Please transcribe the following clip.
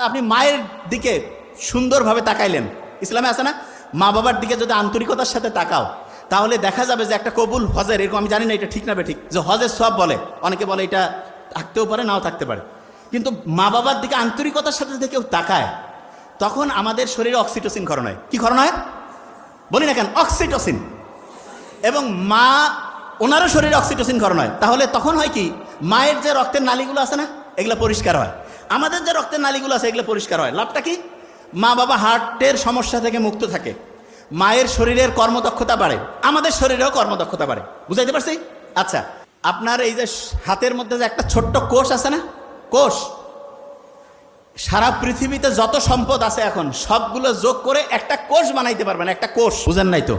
আপনি মায়ের দিকে সুন্দরভাবে তাকাইলেন, ইসলামে আছে না, মা বাবার দিকে যদি আন্তরিকতার সাথে তাকাও তাহলে দেখা যাবে যে একটা কবুল হজের, এরকম আমি জানি না এটা ঠিক না ঠিক, যে হজের সব বলে, অনেকে বলে এটা থাকতেও পারে নাও থাকতে পারে, কিন্তু মা বাবার দিকে আন্তরিকতার সাথে যদি কেউ তাকায় তখন আমাদের শরীরে অক্সিটোসিন ক্ষরণ হয়। কি ক্ষরণ হয় বলি না কেন? অক্সিটোসিন। এবং মা ওনারও শরীরে অক্সিটোসিন ক্ষরণ হয়। তাহলে তখন হয় কি, মায়ের যে রক্তের নালীগুলো আছে না এগুলো পরিষ্কার হয়, আমাদের যে রক্তের নালীগুলো আছে এগুলো পরিষ্কার হয়। লাভটা কি? মা বাবা হার্টের সমস্যা থেকে মুক্ত থাকে, মায়ের শরীরের কর্মদক্ষতা বাড়ে, আমাদের শরীরেও কর্মদক্ষতা বাড়ে। বুঝাইতে পারছি? আচ্ছা, আপনার এই যে হাতের মধ্যে যে একটা ছোট্ট কোষ আছে না, কোষ, সারা পৃথিবীতে যত সম্পদ আছে এখন সবগুলো যোগ করে একটা কোষ বানাইতে পারবেন, একটা কোষ। বুঝেন নাই তো?